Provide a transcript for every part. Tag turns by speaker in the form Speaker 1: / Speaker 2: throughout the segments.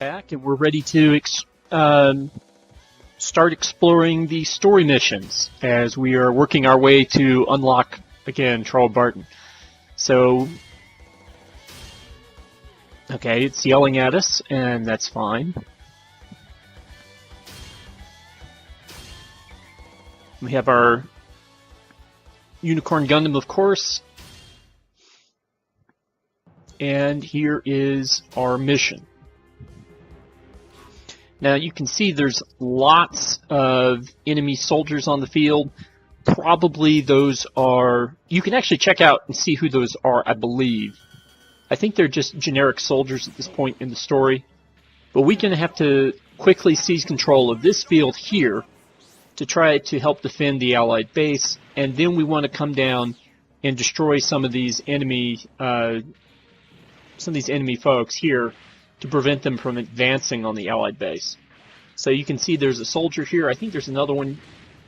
Speaker 1: Back, and we're ready to start exploring the story missions as we are working our way to unlock, again, Charles Barton. So, okay, it's yelling at us, and that's fine. We have our Unicorn Gundam, of course, and here is our mission. Now you can see there's lots of enemy soldiers on the field. Probably those are... You can actually check out and see who those are, I believe. I think they're just generic soldiers at this point in the story. But we're going to have to quickly seize control of this field here to try to help defend the Allied base. And then we want to come down and destroy some of these enemy folks here to prevent them from advancing on the Allied base. So you can see there's a soldier here. I think there's another one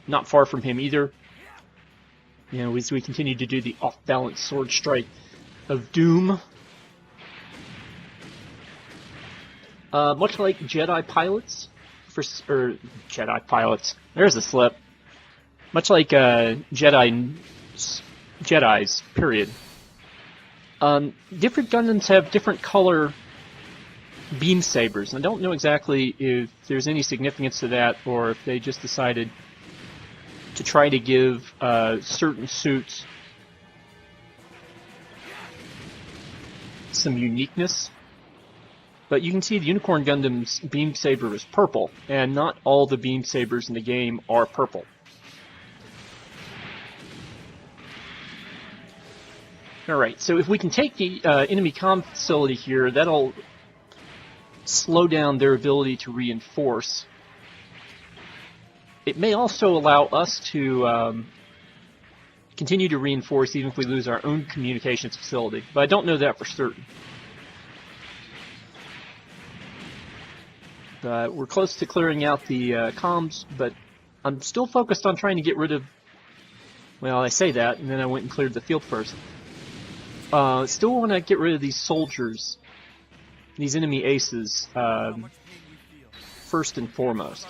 Speaker 1: not far from him either. You know, as we continue to do the off-balance sword strike of doom. Much like Jedi pilots, Jedi pilots, there's a slip. Much like Jedis, period. Different Gundams have different color beam sabers. I don't know exactly if there's any significance to that or if they just decided to try to give certain suits some uniqueness. But you can see the Unicorn Gundam's beam saber is purple, and not all the beam sabers in the game are purple. Alright, so if we can take the enemy comm facility here, that'll slow down their ability to reinforce. It may also allow us to continue to reinforce even if we lose our own communications facility, but I don't know that for certain. We're close to clearing out the comms, but I'm still focused on trying to get rid of... Well, I say that, and then I went and cleared the field first. Still want to get rid of these soldiers, these enemy aces, first and foremost.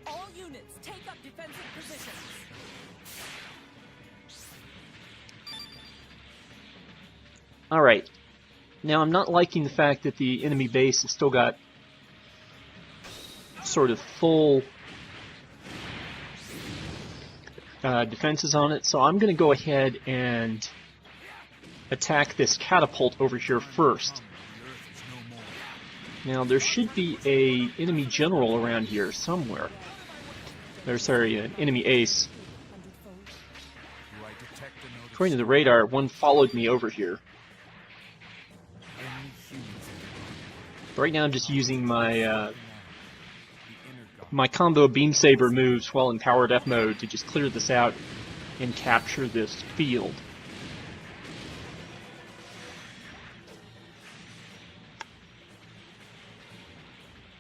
Speaker 2: All units, take up defensive positions.
Speaker 1: Alright. Now I'm not liking the fact that the enemy base has still got sort of full defenses on it, so I'm going to go ahead and attack this catapult over here first. Now there should be a enemy general around here somewhere. Sorry, an enemy ace. According to the radar, one followed me over here. But right now I'm just using my my combo beam saber moves while in powered F mode to just clear this out and capture this field.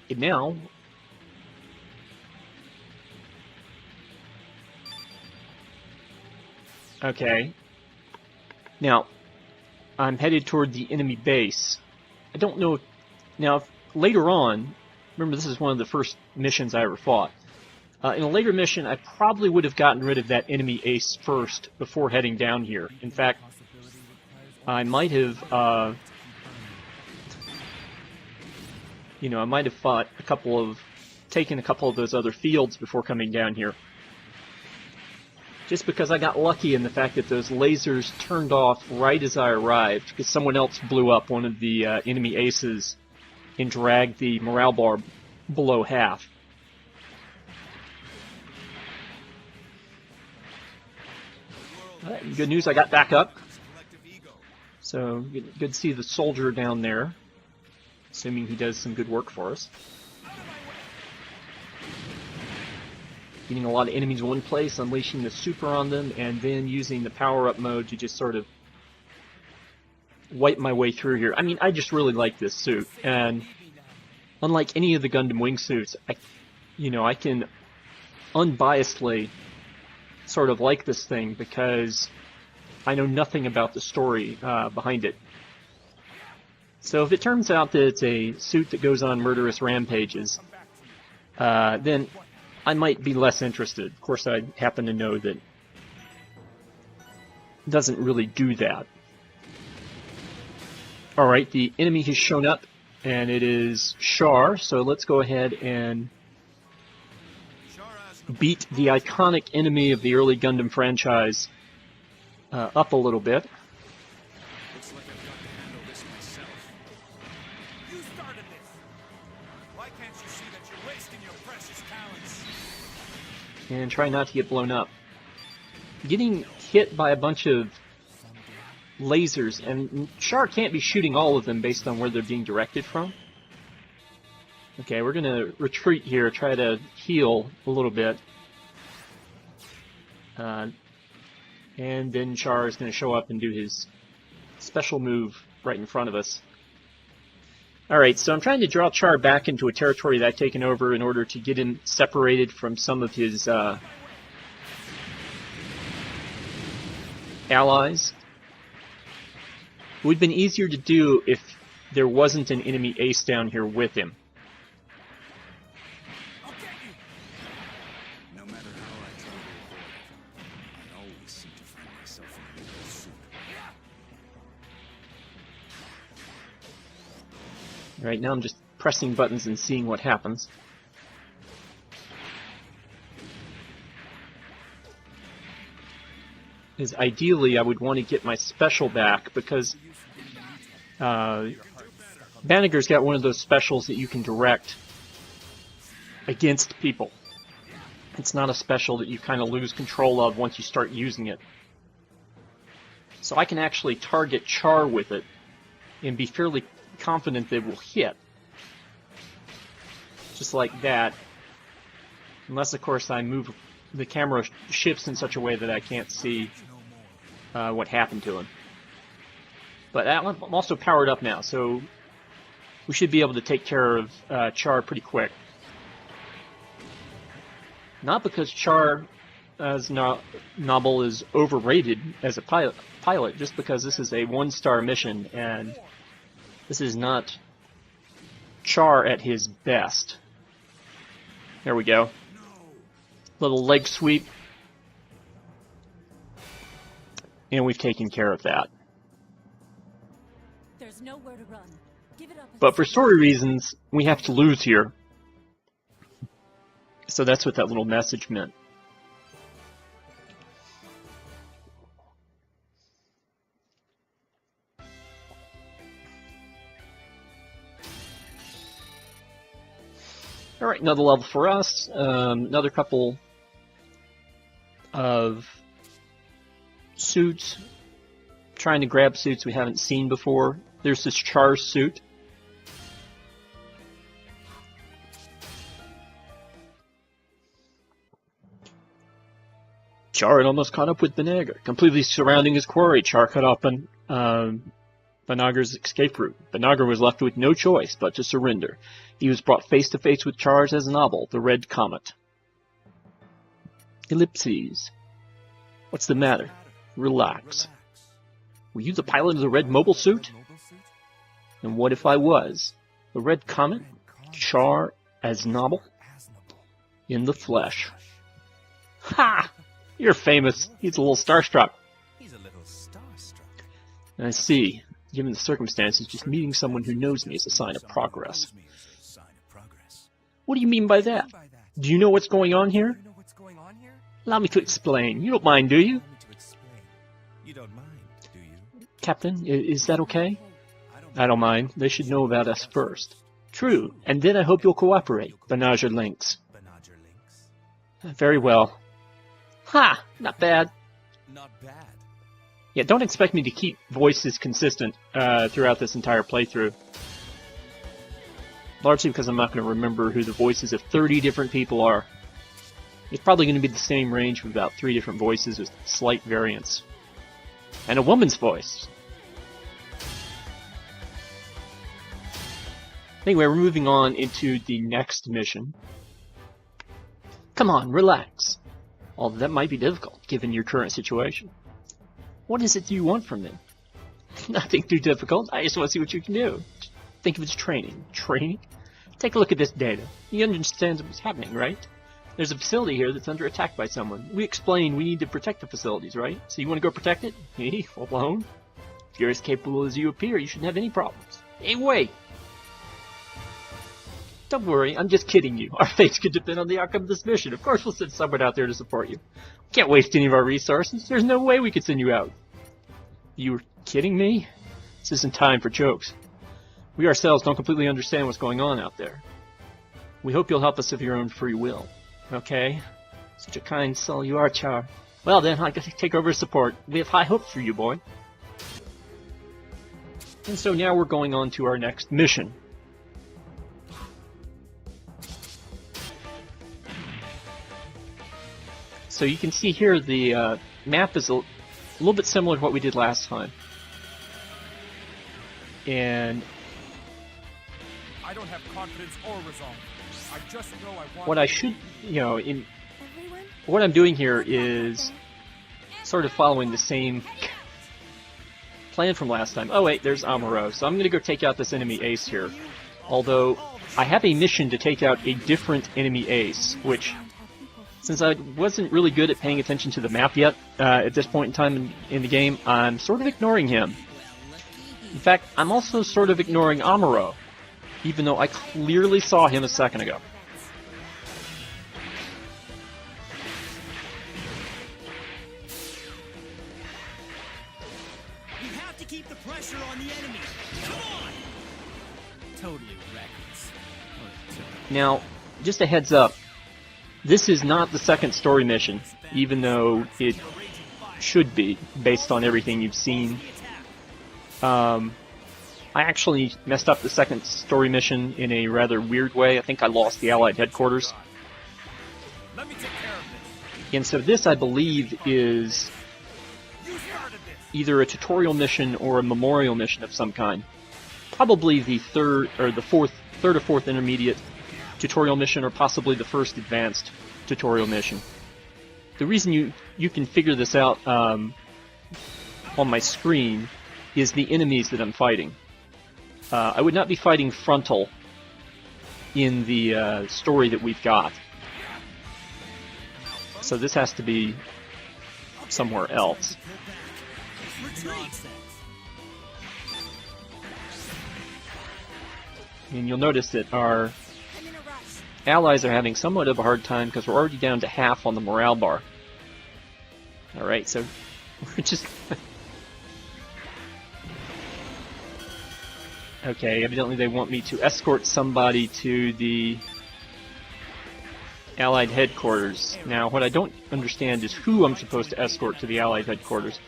Speaker 1: And now, okay, now I'm headed toward the enemy base. I don't know, now later on, remember this is one of the first missions I ever fought. In a later mission, I probably would have gotten rid of that enemy ace first before heading down here. In fact, I might have, I might have taken a couple of those other fields before coming down here. Just because I got lucky in the fact that those lasers turned off right as I arrived, because someone else blew up one of the enemy aces and dragged the morale bar below half. Good news, I got back up. So, good to see the soldier down there. Assuming he does some good work for us. Getting a lot of enemies in one place, unleashing the super on them, and then using the power-up mode to just sort of wipe my way through here. I mean, I just really like this suit, and unlike any of the Gundam wingsuits, I can unbiasedly sort of like this thing because I know nothing about the story behind it. So if it turns out that it's a suit that goes on murderous rampages, then I might be less interested. Of course, I happen to know that it doesn't really do that. Alright, the enemy has shown up, and it is Char, so let's go ahead and beat the iconic enemy of the early Gundam franchise up a little bit.
Speaker 3: Looks like I've got to handle this myself. You started this. Why can't you see that you're wasting your precious talents?
Speaker 1: And try not to get blown up. Getting hit by a bunch of lasers, and Char can't be shooting all of them based on where they're being directed from. Okay, we're gonna retreat here, try to heal a little bit. And then Char is gonna show up and do his special move right in front of us. Alright, so I'm trying to draw Char back into a territory that I've taken over in order to get him separated from some of his allies. It would have been easier to do if there wasn't an enemy ace down here with him.
Speaker 3: No matter how I try to avoid it, I always seem to find myself in a pursuit.
Speaker 1: Right now I'm just pressing buttons and seeing what happens. Is ideally I would want to get my special back, because Banneger's got one of those specials that you can direct against people. It's not a special that you kind of lose control of once you start using it. So I can actually target Char with it and be fairly confident that it will hit. Just like that. Unless, of course, I move the camera shifts in such a way that I can't see what happened to him. But I'm also powered up now, so we should be able to take care of Char pretty quick. Not because Char as Noble is overrated as a pilot, just because this is a 1-star mission, and this is not Char at his best. There we go. Little leg sweep. And we've taken care of that.
Speaker 2: There's nowhere to run. Give it up.
Speaker 1: But for story reasons, we have to lose here. So that's what that little message meant. Alright, another level for us. Another couple of suits. Trying to grab suits we haven't seen before. There's this Char suit. Char had almost caught up with Banagher. Completely surrounding his quarry, Char cut off Banagher's escape route. Banagher was left with no choice but to surrender. He was brought face to face with Char's as novel, the Red Comet. Ellipses. What's the matter? Relax. Were you the pilot of the red mobile suit? And what if I was? The Red Comet? Char as novel? In the flesh. Ha! You're famous. He's a little starstruck.
Speaker 3: He's a little starstruck.
Speaker 1: I see. Given the circumstances, just meeting someone who knows me is a sign of progress. What do you mean by that? Do you know what's going on here? Allow me to explain. You don't mind, do you?
Speaker 3: You don't mind, do you?
Speaker 1: Captain, is that okay? I don't mind. They should know about us first. True, and then I hope you'll cooperate. Banagher links. Very well. Ha! Not bad.
Speaker 3: Not bad.
Speaker 1: Yeah, don't expect me to keep voices consistent throughout this entire playthrough. Largely because I'm not going to remember who the voices of 30 different people are. It's probably going to be the same range of about 3 different voices with slight variance. And a woman's voice. Anyway, we're moving on into the next mission. Come on, relax. Although that might be difficult, given your current situation. What is it you want from me? Nothing too difficult. I just want to see what you can do. Think of it as training. Training? Take a look at this data. You understand what's happening, right? There's a facility here that's under attack by someone. We explained we need to protect the facilities, right? So you want to go protect it? Me? Alone? If you're as capable as you appear, you shouldn't have any problems. Hey, wait! Don't worry, I'm just kidding you. Our fates could depend on the outcome of this mission. Of course we'll send someone out there to support you. We can't waste any of our resources. There's no way we could send you out. You were kidding me? This isn't time for jokes. We ourselves don't completely understand what's going on out there. We hope you'll help us of your own free will. Okay? Such a kind soul you are, Char. Well then, I gotta take over support. We have high hopes for you, boy. And so now we're going on to our next mission. So you can see here the map is a little bit similar to what we did last time. And
Speaker 3: I don't have confidence or resolve. I just know I want
Speaker 1: what I should, what I'm doing here is sort of following the same plan from last time. Oh wait, there's Amuro. So I'm going to go take out this enemy ace here. Although I have a mission to take out a different enemy ace, which, since I wasn't really good at paying attention to the map yet at this point in time in the game, I'm sort of ignoring him. In fact, I'm also sort of ignoring Amuro, even though I clearly saw him a second ago.
Speaker 4: We have to keep the pressure on the enemy. Come on! Totally reckless.
Speaker 1: Now, just a heads up, this is not the second story mission, even though it should be, based on everything you've seen. I actually messed up the second story mission in a rather weird way. I think I lost the Allied headquarters.
Speaker 3: Let me take care of this.
Speaker 1: And so this, I believe, is
Speaker 3: You started this.
Speaker 1: either a tutorial mission or a memorial mission of some kind. Probably the third or fourth intermediate tutorial mission, or possibly the first advanced tutorial mission. The reason you can figure this out on my screen is the enemies that I'm fighting. I would not be fighting frontal in the story that we've got. So this has to be somewhere else.
Speaker 4: Nonsense.
Speaker 1: And you'll notice that our
Speaker 2: I'm in a rush.
Speaker 1: allies are having somewhat of a hard time because we're already down to half on the morale bar. Alright, so we're just... Okay, evidently they want me to escort somebody to the Allied headquarters. Now, what I don't understand is who I'm supposed to escort to the Allied headquarters.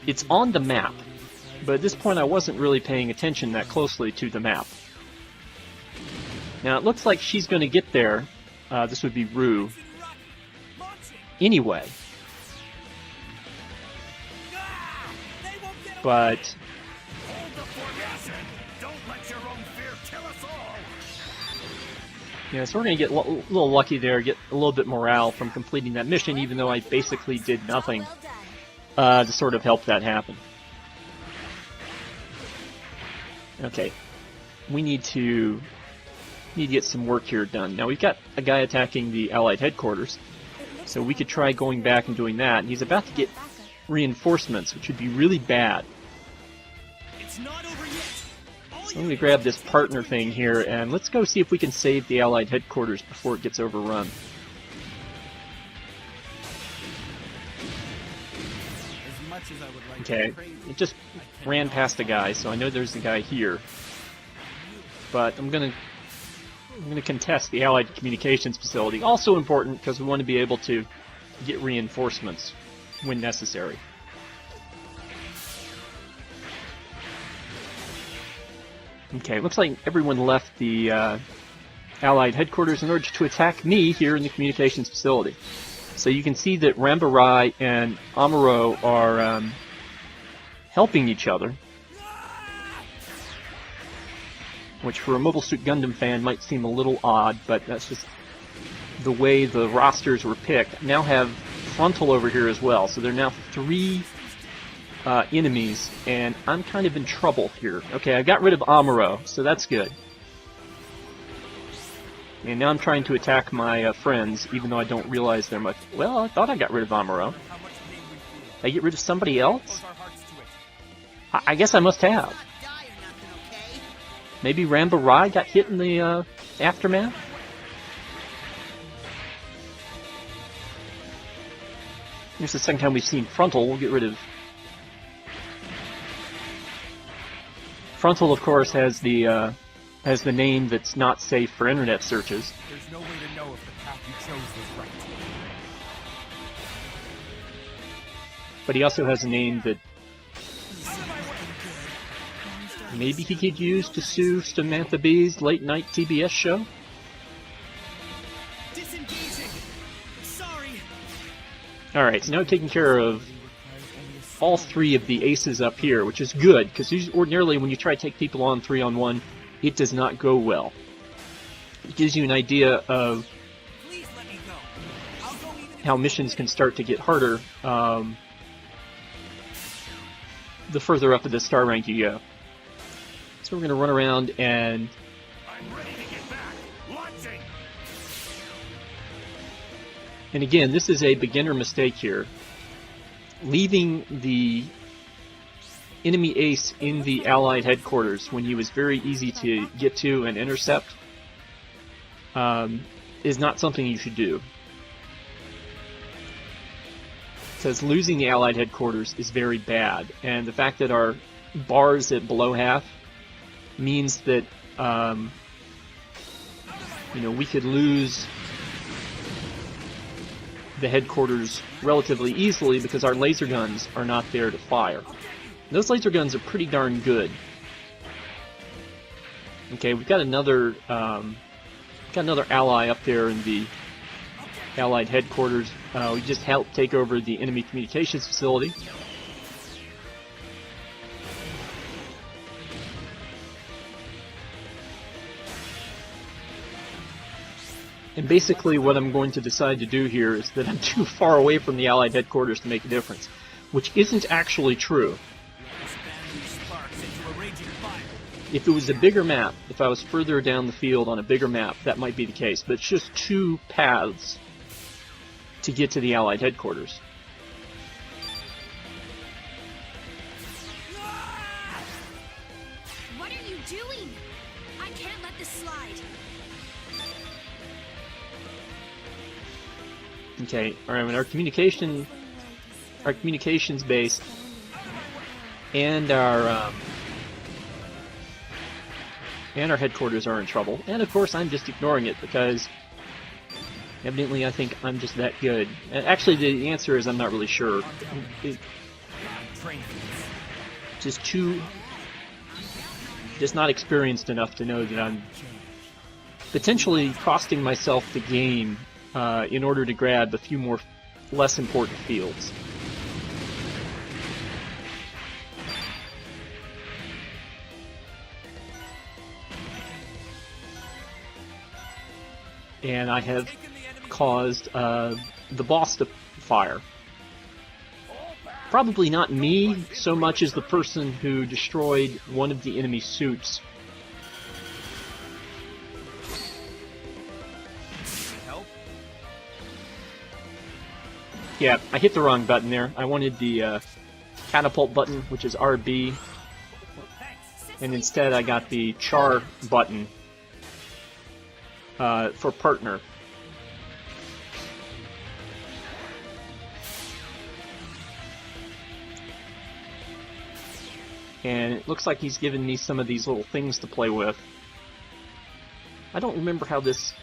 Speaker 1: It's on the map, but at this point I wasn't really paying attention that closely to the map. Now, it looks like she's going to get there. This would be Rue. Anyway. But...
Speaker 3: Hold the formation. Don't let your own fear kill us all.
Speaker 1: yeah, so we're going to get a little lucky there, get a little bit morale from completing that mission, even though I basically did nothing
Speaker 2: Well done.
Speaker 1: to sort of help that happen. Okay, we need to get some work here done. Now we've got a guy attacking the Allied headquarters, so we could try going back and doing that. And he's about to get reinforcements, which would be really bad.
Speaker 4: It's not over yet. All
Speaker 1: So I'm going to grab this partner thing here, and let's go see if we can save the Allied headquarters before it gets overrun.
Speaker 4: As much as I would like
Speaker 1: Okay,
Speaker 4: to praise you,
Speaker 1: it just ran past a guy, so I know there's a guy here. But I'm gonna contest the Allied communications facility. Also important because we want to be able to get reinforcements when necessary. Okay, looks like everyone left the Allied headquarters in order to attack me here in the communications facility. So you can see that Rambarai and Amuro are helping each other, which for a Mobile Suit Gundam fan might seem a little odd, but that's just the way the rosters were picked. Now have Frontal over here as well, so there are now 3 enemies, and I'm kind of in trouble here. Okay, I got rid of Amuro, so that's good. And now I'm trying to attack my friends, even though I don't realize they're much... Well, I thought I got rid of Amuro. Did I get rid of somebody else? I guess I must have. Maybe Ramba Rai got hit in the aftermath? Here's the second time we've seen Frontal. We'll get rid of... Frontal, of course, has the name that's not safe for internet searches.
Speaker 3: There's no way to know if the path you chose was right.
Speaker 1: But he also has a name that maybe he could use to sue Samantha Bee's late-night TBS show?
Speaker 4: Disengaging. Sorry.
Speaker 1: Alright, so now taking care of all three of the aces up here, which is good, because ordinarily when you try to take people on 3-on-1, it does not go well. It gives you an idea of
Speaker 4: Please let me go. I'll go even if
Speaker 1: how missions can start to get harder the further up in the star rank you go. So we're going to run around and...
Speaker 3: I'm ready to get back. Launching.
Speaker 1: And again, this is a beginner mistake here. Leaving the enemy ace in the Allied headquarters when he was very easy to get to and intercept is not something you should do. Because losing the Allied headquarters is very bad, and the fact that our bar's at below half means that we could lose the headquarters relatively easily because our laser guns are not there to fire. Those laser guns are pretty darn good. Okay, we've got another ally up there in the Allied headquarters. We just helped take over the enemy communications facility. And basically what I'm going to decide to do here is that I'm too far away from the Allied headquarters to make a difference, which isn't actually true. If it was a bigger map, if I was further down the field on a bigger map, that might be the case, but it's just two paths to get to the Allied headquarters.
Speaker 2: What are you doing? I can't let this slide.
Speaker 1: Okay, alright, our communications base and our headquarters are in trouble. And of course I'm just ignoring it because evidently I think I'm just that good. Actually the answer is I'm not really sure. Just not experienced enough to know that I'm potentially costing myself the game in order to grab a few more less important fields. And I have caused the boss to fire. Probably not me so much as the person who destroyed one of the enemy suits. Yeah, I hit the wrong button there. I wanted the catapult button, which is RB, and instead I got the char button for partner. And it looks like he's given me some of these little things to play with. I don't remember how this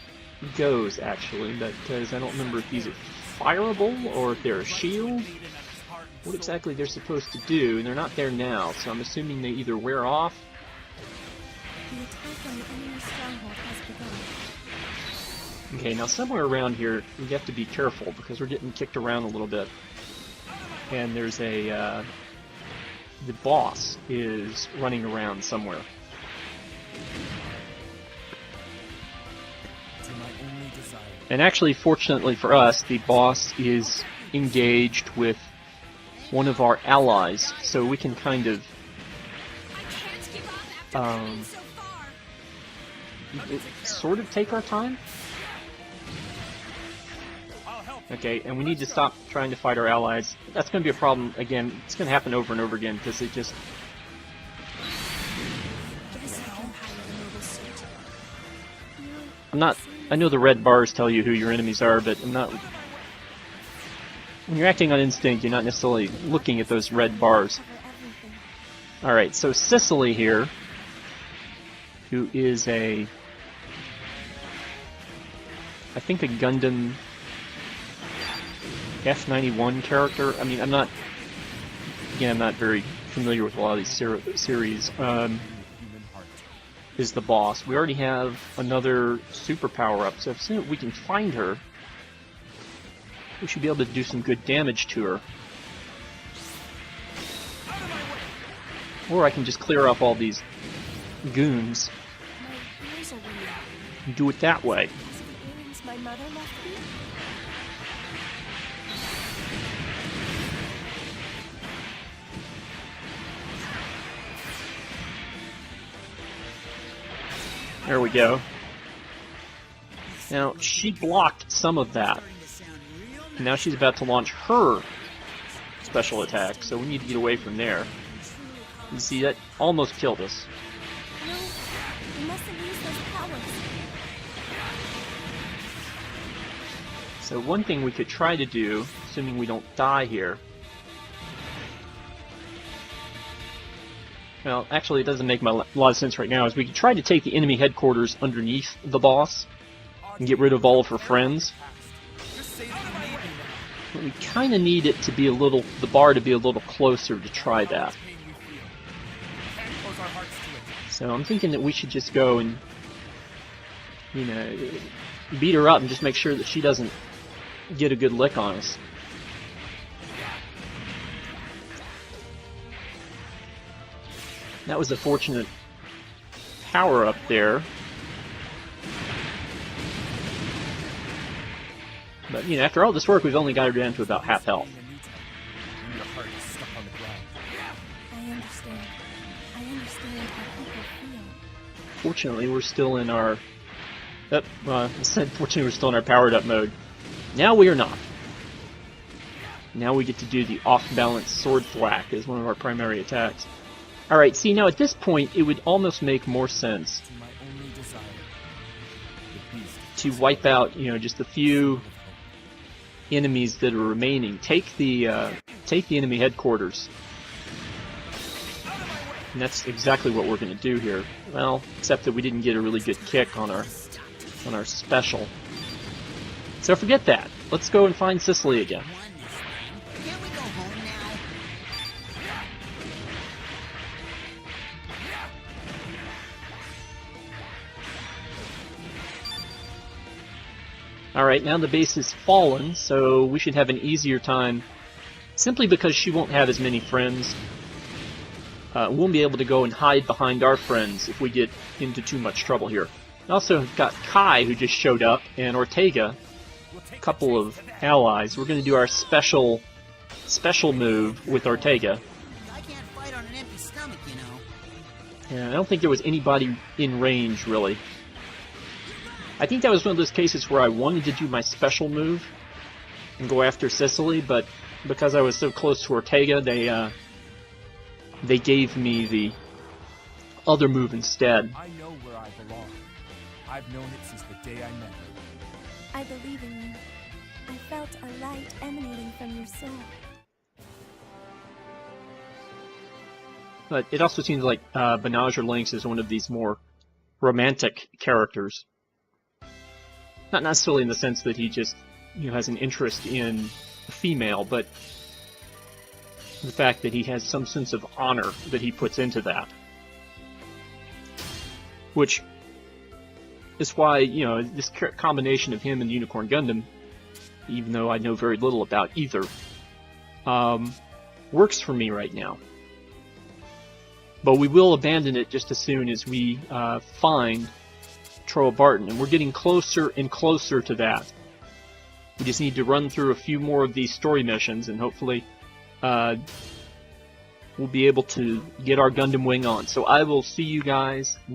Speaker 1: goes, actually, because I don't remember if these are fireable or if they're a shield. What exactly they're supposed to do, and they're not there now, so I'm assuming they either wear off.
Speaker 2: The attack on the enemy stronghold has begun.
Speaker 1: Okay, now somewhere around here, we have to be careful because we're getting kicked around a little bit. And there's a, the boss is running around somewhere. And actually, fortunately for us, the boss is engaged with one of our allies, so we can kind of
Speaker 2: I can't give up after coming so far.
Speaker 1: sort of take our time.
Speaker 3: I'll help.
Speaker 1: Okay, and we need to stop trying to fight our allies. That's going to be a problem again. It's going to happen over and over again because it just... I'm not... I know the red bars tell you who your enemies are, but I'm not... When you're acting on instinct, you're not necessarily looking at those red bars. Alright, so Cicely here, who is a... I think a Gundam F91 character. I mean, I'm not... Again, I'm not very familiar with a lot of these series. Is the boss. We already have another super power-up, so as soon as we can find her, we should be able to do some good damage to her. Or I can just clear off all these goons and do it that way.
Speaker 2: My mother left me.
Speaker 1: There we go. Now, she blocked some of that. And now she's about to launch her special attack, so we need to get away from there. You see, that almost killed us.
Speaker 2: No, you mustn't use those powers.
Speaker 1: So one thing we could try to do, assuming we don't die here... Well, actually it doesn't make a lot of sense right now, is we could try to take the enemy headquarters underneath the boss and get rid of all of her friends. But we kind of need it to be a little, the bar to be a little closer to try that. So I'm thinking that we should just go and, you know, beat her up and just make sure that she doesn't get a good lick on us. That was a fortunate power up there. But, you know, after all this work, we've only got her down to about half health.
Speaker 2: I understand. I understand how people feel.
Speaker 1: Fortunately, we're still in our... I said fortunately we're still in our powered-up mode. Now we are not. Now we get to do the off-balance sword thwack as one of our primary attacks. Alright, see, now at this point, it would almost make more sense to wipe out, you know, just a few enemies that are remaining. Take the enemy headquarters. And that's exactly what we're going to do here. Well, except that we didn't get a really good kick on our special. So forget that. Let's go and find Cicely again.
Speaker 5: Can't we go home now?
Speaker 1: Alright, now the base is fallen, so we should have an easier time, simply because she won't have as many friends. We'll be able to go and hide behind our friends if we get into too much trouble here. We also have got Kai, who just showed up, and Ortega, a couple of allies. We're going to do our special move with Ortega.
Speaker 5: I can't fight on an empty stomach, you know.
Speaker 1: Yeah, I don't think there was anybody in range, really. I think that was one of those cases where I wanted to do my special move and go after Cicely, but because I was so close to Ortega, they gave me the other move instead.
Speaker 3: I know where I belong. I've known it since the day I met her.
Speaker 2: I believe in you. I felt a light emanating from your soul.
Speaker 1: But it also seems like Benager Lynx is one of these more romantic characters. Not necessarily in the sense that he just, you know, has an interest in a female, but the fact that he has some sense of honor that he puts into that. Which is why, you know, this combination of him and Unicorn Gundam, even though I know very little about either, works for me right now. But we will abandon it just as soon as we find Troa Barton, and we're getting closer and closer to that. We just need to run through a few more of these story missions, and hopefully we'll be able to get our Gundam wing on. So I will see you guys next